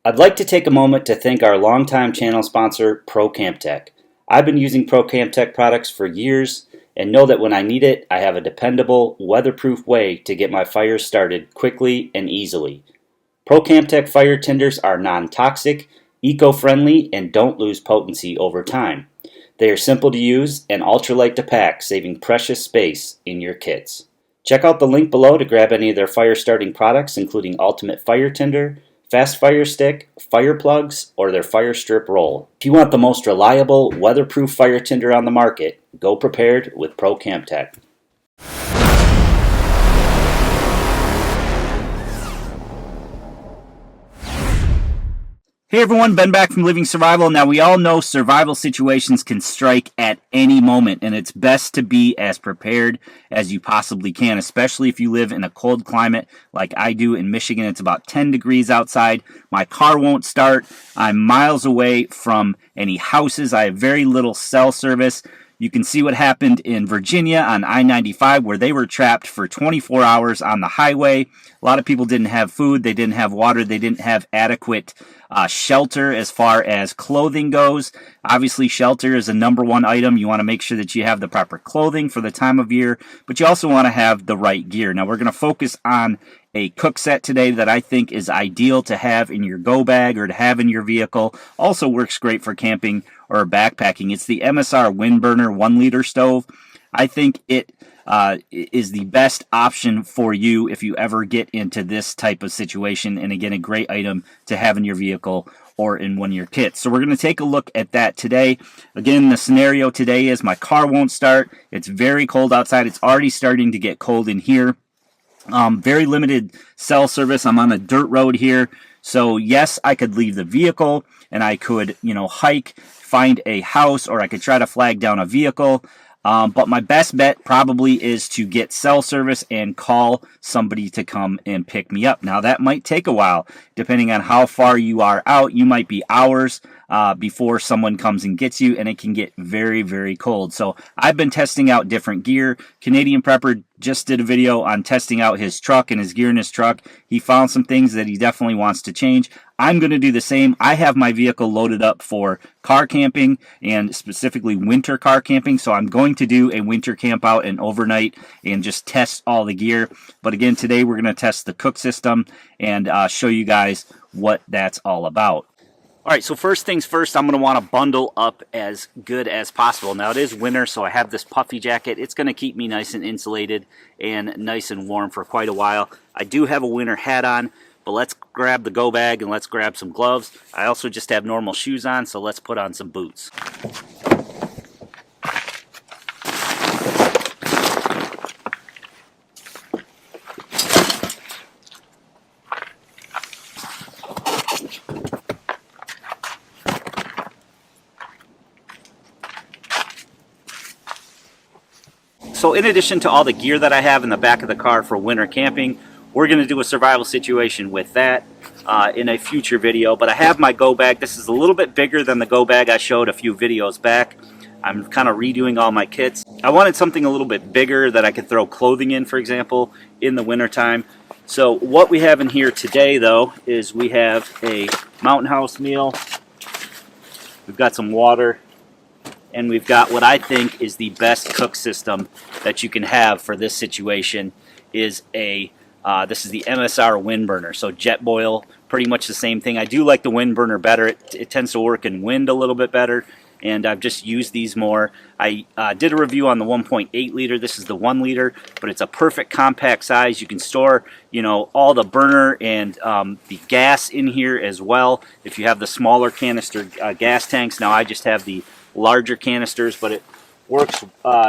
I'd like to take a moment to thank our longtime channel sponsor, ProCampTech. I've been using ProCampTech products for years and know that when I need it, I have a dependable, weatherproof way to get my fires started quickly and easily. ProCampTech fire tinders are non-toxic, eco-friendly, and don't lose potency over time. They are simple to use and ultralight to pack, saving precious space in your kits. Check out the link below to grab any of their fire starting products, including Ultimate Fire Tinder, Fast Fire Stick, fire plugs, or their fire strip roll. If you want the most reliable, weatherproof fire tinder on the market, go prepared with ProCampTech. Hey everyone, Ben back from Living Survival. Now we all know survival situations can strike at any moment, and it's best to be as prepared as you possibly can, especially if you live in a cold climate like I do in Michigan. It's about 10 degrees outside. My car won't start. I'm miles away from any houses. I have very little cell service. You can see what happened in Virginia on I-95 where they were trapped for 24 hours on the highway. A lot of people didn't have food, they didn't have water, they didn't have adequate shelter as far as clothing goes. Obviously, shelter is a number one item. You want to make sure that you have the proper clothing for the time of year, but you also want to have the right gear. Now, we're going to focus on a cook set today that I think is ideal to have in your go bag or to have in your vehicle. Also works great for camping or backpacking. It's the MSR Windburner 1-liter stove. I think it is the best option for you if you ever get into this type of situation. And again, a great item to have in your vehicle or in one of your kits. So we're going to take a look at that today. Again, the scenario today is my car won't start. It's very cold outside. It's already starting to get cold in here. Very limited cell service. I'm on a dirt road here. So yes, I could leave the vehicle and I could, hike, find a house, or I could try to flag down a vehicle. But my best bet probably is to get cell service and call somebody to come and pick me up. Now, that might take a while. Depending on how far you are out, you might be hours before someone comes and gets you, and it can get very, very cold. So I've been testing out different gear. Canadian Prepper just did a video on testing out his truck and his gear in his truck. He found some things that he definitely wants to change. I'm going to do the same. I have my vehicle loaded up for car camping and specifically winter car camping. So I'm going to do a winter camp out and overnight and just test all the gear. But again, today we're going to test the cook system and show you guys what that's all about. All right, so first things first, I'm going to want to bundle up as good as possible. Now, it is winter, so I have this puffy jacket. It's going to keep me nice and insulated and nice and warm for quite a while. I do have a winter hat on, but let's grab the go bag and let's grab some gloves. I also just have normal shoes on, so let's put on some boots. So in addition to all the gear that I have in the back of the car for winter camping, we're going to do a survival situation with that in a future video. But I have my go bag. This is a little bit bigger than the go bag I showed a few videos back. I'm kind of redoing all my kits. I wanted something a little bit bigger that I could throw clothing in, for example, in the wintertime. So what we have in here today, though, is we have a Mountain House meal. We've got some water. And we've got what I think is the best cook system that you can have for this situation is this is the MSR Windburner. So jet boil, pretty much the same thing. I do like the Windburner better. It tends to work in wind a little bit better, and I've just used these more. I did a review on the 1.8 liter. This is the 1 liter, but it's a perfect compact size. You can store, all the burner and the gas in here as well. If you have the smaller canister gas tanks, now I just have the larger canisters, but it works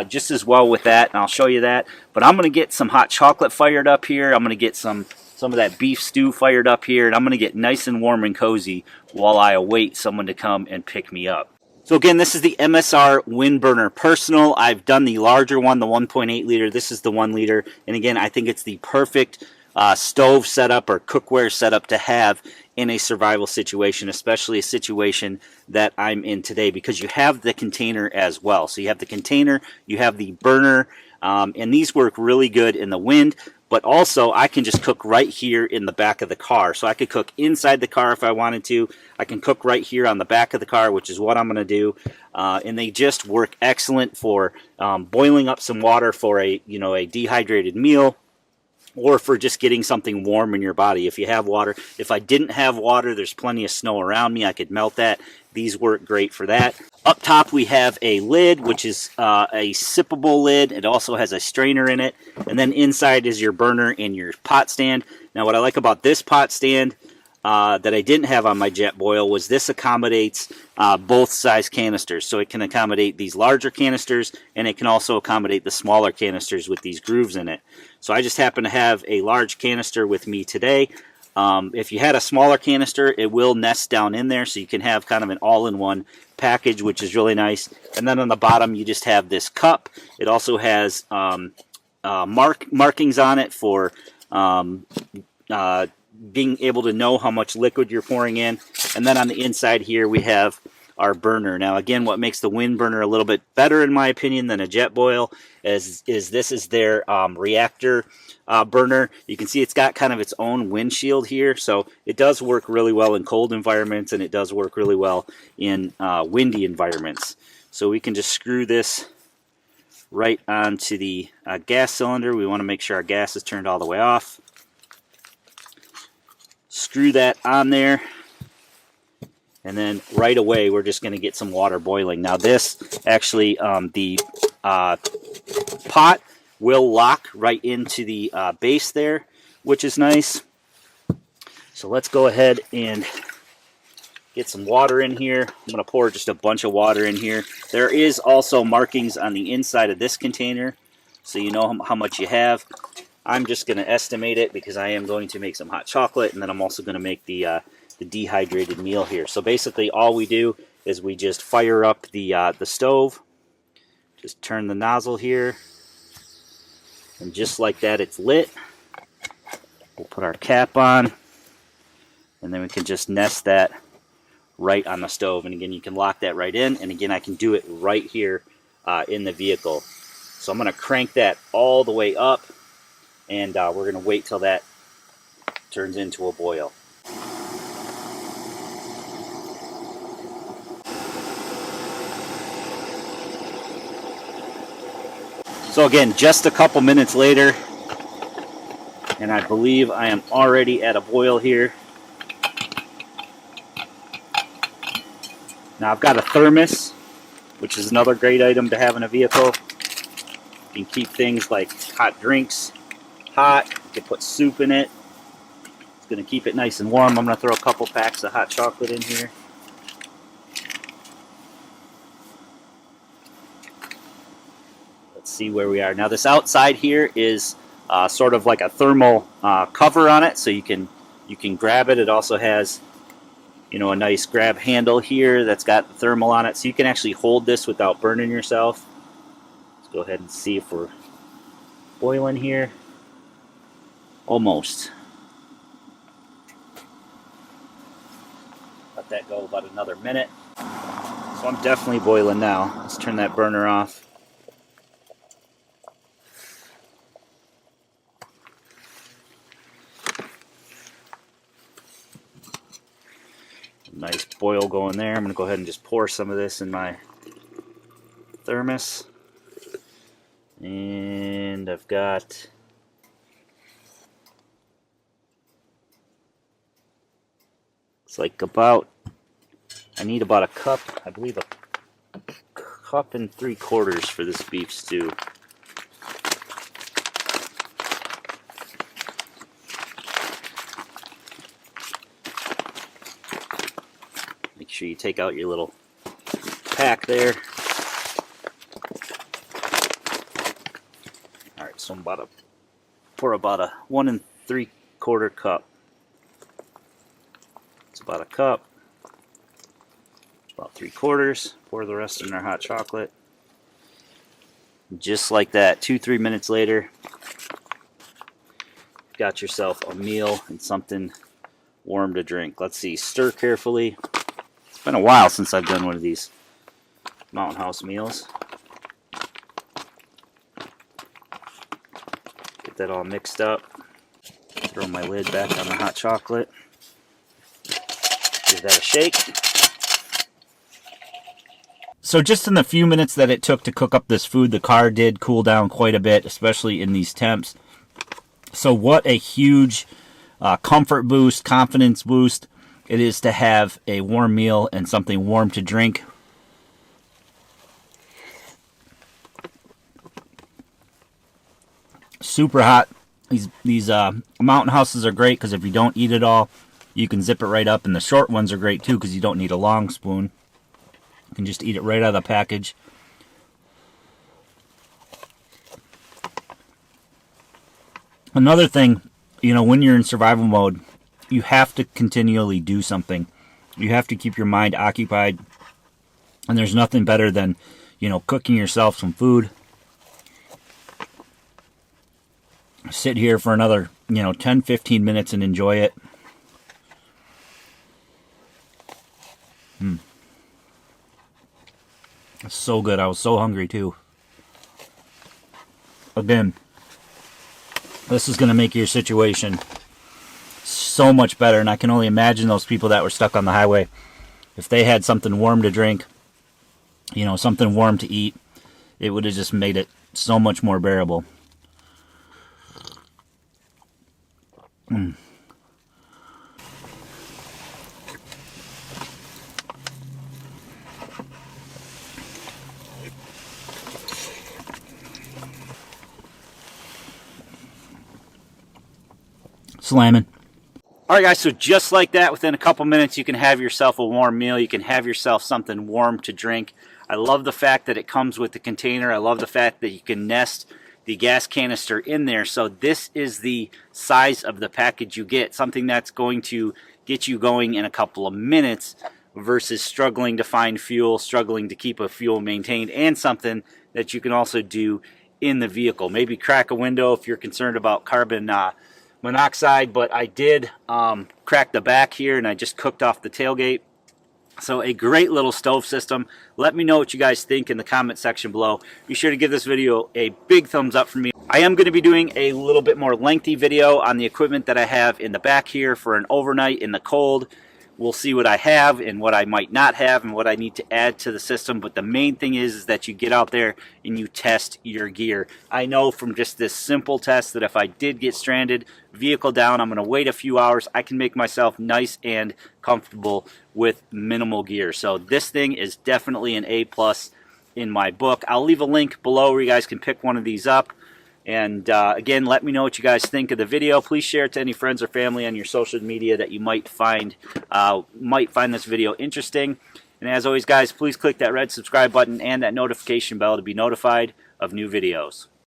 just as well with that, and I'll show you that. But I'm going to get some hot chocolate fired up here. I'm going to get some of that beef stew fired up here, and I'm going to get nice and warm and cozy while I await someone to come and pick me up. So again, this is the MSR Windburner Personal. I've done the larger one, the 1.8 liter. This is the 1 liter, and again, I think it's the perfect stove setup or cookware setup to have in a survival situation, especially a situation that I'm in today, because you have the container as well. So you have the container, you have the burner, and these work really good in the wind, but also I can just cook right here in the back of the car. So I could cook inside the car if I wanted to. I can cook right here on the back of the car, which is what I'm going to do. And they just work excellent for boiling up some water for a dehydrated meal, or for just getting something warm in your body. If you have water, if I didn't have water, there's plenty of snow around me, I could melt that. These work great for that. Up top we have a lid, which is a sippable lid. It also has a strainer in it. And then inside is your burner and your pot stand. Now what I like about this pot stand that I didn't have on my Jetboil was this accommodates both size canisters. So it can accommodate these larger canisters, and it can also accommodate the smaller canisters with these grooves in it. So I just happen to have a large canister with me today. If you had a smaller canister, it will nest down in there, so you can have kind of an all-in-one package, which is really nice. And then on the bottom, you just have this cup. It also has markings on it for being able to know how much liquid you're pouring in. And then on the inside here we have our burner. Now again, what makes the Windburner a little bit better in my opinion than a Jetboil is this is their reactor burner. You can see it's got kind of its own windshield here, so it does work really well in cold environments, and it does work really well in windy environments. So we can just screw this right onto the gas cylinder. We want to make sure our gas is turned all the way off. Screw that on there, and then right away we're just going to get some water boiling. Now this actually, the pot will lock right into the base there, which is nice. So let's go ahead and get some water in here. I'm going to pour just a bunch of water in here. There is also markings on the inside of this container, so you know how much you have. I'm just going to estimate it because I am going to make some hot chocolate, and then I'm also going to make the dehydrated meal here. So basically all we do is we just fire up the stove, just turn the nozzle here, and just like that it's lit. We'll put our cap on, and then we can just nest that right on the stove. And again, you can lock that right in, and again I can do it right here in the vehicle. So I'm going to crank that all the way up, and we're going to wait till that turns into a boil. So again, just a couple minutes later, and I believe I am already at a boil here. Now I've got a thermos, which is another great item to have in a vehicle. You can keep things like hot drinks hot. You can put soup in it. It's going to keep it nice and warm. I'm going to throw a couple packs of hot chocolate in here. Let's see where we are. Now this outside here is sort of like a thermal cover on it, so you can grab it. It also has, you know, a nice grab handle here that's got the thermal on it, so you can actually hold this without burning yourself. Let's go ahead and see if we're boiling here. Almost. Let that go about another minute. So I'm definitely boiling now. Let's turn that burner off. Nice boil going there. I'm going to go ahead and just pour some of this in my thermos. And I've got like about, I need about a cup, I believe a cup and 3/4 for this beef stew. Make sure you take out your little pack there. Alright, so I'm pour about a 1 3/4 cup. About a cup, about 3/4. Pour the rest in our hot chocolate. Just like that, 2-3 minutes later, you've got yourself a meal and something warm to drink. Let's see, stir carefully. It's been a while since I've done one of these Mountain House meals. Get that all mixed up. Throw my lid back on the hot chocolate. Give that a shake. So just in the few minutes that it took to cook up this food, the car did cool down quite a bit, especially in these temps. So what a huge comfort boost, confidence boost it is to have a warm meal and something warm to drink. Super hot. These mountain houses are great because if you don't eat it all, you can zip it right up. And the short ones are great too because you don't need a long spoon. You can just eat it right out of the package. Another thing, you know, when you're in survival mode, you have to continually do something. You have to keep your mind occupied. And there's nothing better than, you know, cooking yourself some food. Sit here for another, 10, 15 minutes and enjoy it. It's so good. I was so hungry too. Again, this is going to make your situation so much better. And I can only imagine those people that were stuck on the highway. If they had something warm to drink, something warm to eat, it would have just made it so much more bearable. Slamming. Alright guys, so just like that, within a couple minutes you can have yourself a warm meal. You can have yourself something warm to drink. I love the fact that it comes with the container. I love the fact that you can nest the gas canister in there. So this is the size of the package you get. Something that's going to get you going in a couple of minutes versus struggling to find fuel, struggling to keep a fuel maintained, and something that you can also do in the vehicle. Maybe crack a window if you're concerned about carbon monoxide, but I did crack the back here and I just cooked off the tailgate. So a great little stove system. Let me know what you guys think in the comment section below. Be sure to give this video a big thumbs up for me. I am going to be doing a little bit more lengthy video on the equipment that I have in the back here for an overnight in the cold. We'll see what I have and what I might not have and what I need to add to the system. But the main thing is that you get out there and you test your gear. I know from just this simple test that if I did get stranded, vehicle down, I'm going to wait a few hours. I can make myself nice and comfortable with minimal gear. So this thing is definitely an A+ in my book. I'll leave a link below where you guys can pick one of these up. And again, let me know what you guys think of the video. Please share it to any friends or family on your social media that you might find this video interesting. And as always, guys, please click that red subscribe button and that notification bell to be notified of new videos.